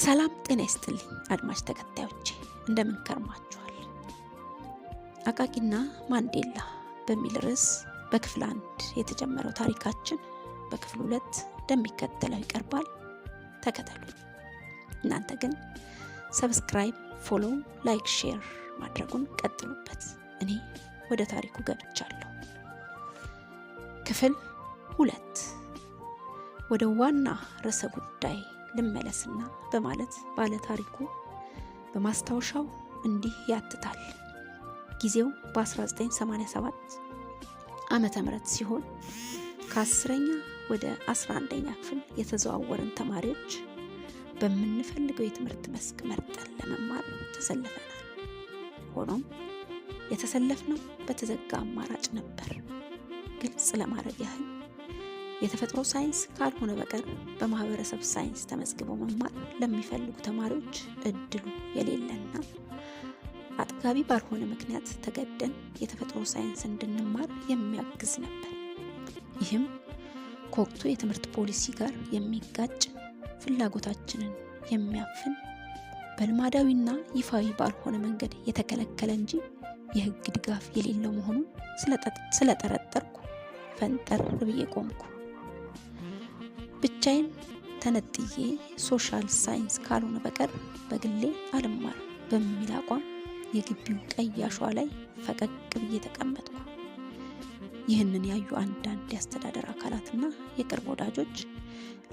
ሰላም ጤና ይስጥልኝ አድማጭ ተከታዮቼ እንደምን ከርማችኋል? አቃቂና ማንዴላ በሚል ርዕስ በክፍል 1 የተጀመረው ታሪካችን በክፍል 2 እንደሚከተለው ይቀርባል። ተከታተሉኝ። እናንተ ግን ሰብስክራይብ፣ ፎሎ፣ ላይክ፣ ሼር ማድረጉን ቀጥሉበት። እኔ ወደ ታሪኩ ገብቻለሁ። ክፍል 2 ወደ ዋና ርዕሰ ጉዳይ ልመለስና በማለት ባለ ታሪኩ በማስታወሻው እንዲህ ያትታል። ጊዜው በ1987 ዓመተ ምህረት ሲሆን ከ10ኛ ወደ 11ኛ ክፍል የተዘዋወርን ተማሪዎች በምንፈልገው የትምህርት መስክ መርጠን ለመማር ተሰልፈናል። ሆኖም የተሰለፍነው በተዘጋ አማራጭ ነበር። ግልጽ ለማድረግ ያህል የተፈጥሮ ሳይንስ ካልሆነ በቀር በማህበረሰብ ሳይንስ ተመዝግበው መማር ለሚፈልጉ ተማሪዎች እድሉ የሌለና አጥጋቢ ባልሆነ ምክንያት ተገደን የተፈጥሮ ሳይንስ እንድንማር የሚያግዝ ነበር። ይህም ከወቅቱ የትምህርት ፖሊሲ ጋር የሚጋጭ፣ ፍላጎታችንን የሚያፍን፣ በልማዳዊና ይፋዊ ባልሆነ መንገድ የተከለከለ እንጂ የህግ ድጋፍ የሌለው መሆኑን ስለጠረጠርኩ ፈንጠር ብዬ ቆምኩ። ብቻዬን ተነጥዬ ሶሻል ሳይንስ ካልሆነ በቀር በግሌ አልማር በሚል አቋም የግቢው ቀይ አሸዋ ላይ ፈቀቅ ብዬ ተቀመጥኩ። ይህንን ያዩ አንዳንድ የአስተዳደር አካላትና የቅርብ ወዳጆች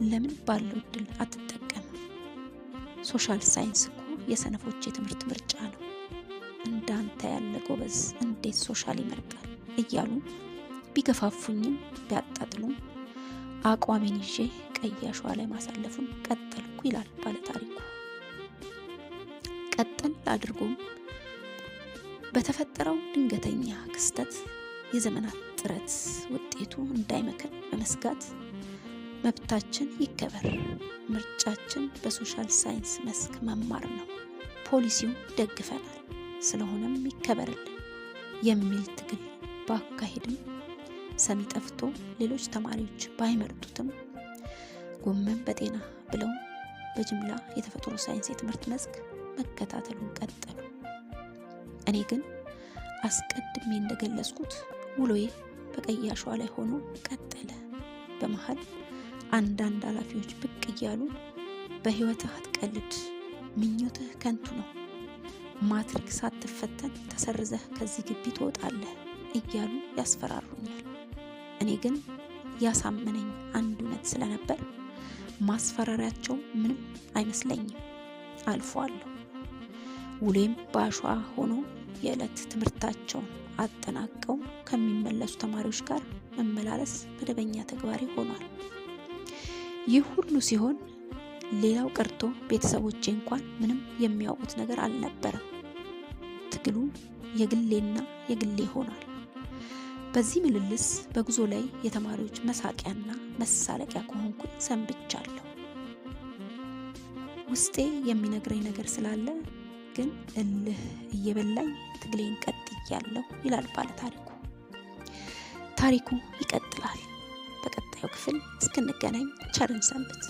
ለምን ባለው እድል አትጠቀምም? ሶሻል ሳይንስ እኮ የሰነፎች የትምህርት ምርጫ ነው። እንዳንተ ያለ ጎበዝ እንዴት ሶሻል ይመርጣል? እያሉ ቢገፋፉኝም ቢያጣጥሉም አቋሜን ይዤ ቀይ አሸዋ ላይ ማሳለፉን ቀጠልኩ ይላል ባለ ታሪኩ። ቀጠል አድርጎም በተፈጠረው ድንገተኛ ክስተት የዘመናት ጥረት ውጤቱ እንዳይመክን በመስጋት መብታችን ይከበር፣ ምርጫችን በሶሻል ሳይንስ መስክ መማር ነው፣ ፖሊሲው ደግፈናል፣ ስለሆነም ይከበርልን የሚል ትግል ባካሄድም ሰሚ ጠፍቶ ሌሎች ተማሪዎች ባይመርጡትም ጎመን በጤና ብለው በጅምላ የተፈጥሮ ሳይንስ የትምህርት መስክ መከታተሉን ቀጠሉ። እኔ ግን አስቀድሜ እንደገለጽኩት ውሎዬ በቀይ አሸዋ ላይ ሆኖ ቀጠለ። በመሃል አንዳንድ ኃላፊዎች ብቅ እያሉ በህይወትህ አትቀልድ፣ ምኞትህ ከንቱ ነው፣ ማትሪክ ሳትፈተን ተሰርዘህ ከዚህ ግቢ ትወጣለህ እያሉ ያስፈራሩኛል። እኔ ግን ያሳመነኝ አንድ እውነት ስለነበር ማስፈራሪያቸው ምንም አይመስለኝም፣ አልፈዋለሁ። ውሌም በአሸዋ ሆኖ የዕለት ትምህርታቸውን አጠናቀው ከሚመለሱ ተማሪዎች ጋር መመላለስ መደበኛ ተግባሬ ሆኗል። ይህ ሁሉ ሲሆን ሌላው ቀርቶ ቤተሰቦቼ እንኳን ምንም የሚያውቁት ነገር አልነበረም። ትግሉ የግሌና የግሌ ሆኗል። በዚህ ምልልስ በጉዞ ላይ የተማሪዎች መሳቂያና መሳለቂያ ከሆንኩ ሰንብቻለሁ። ውስጤ የሚነግረኝ ነገር ስላለ ግን እልህ እየበላኝ ትግሌን ቀጥያለሁ ይላል ባለ ታሪኩ። ታሪኩ ይቀጥላል። በቀጣዩ ክፍል እስክንገናኝ ቸርን ሰንብት።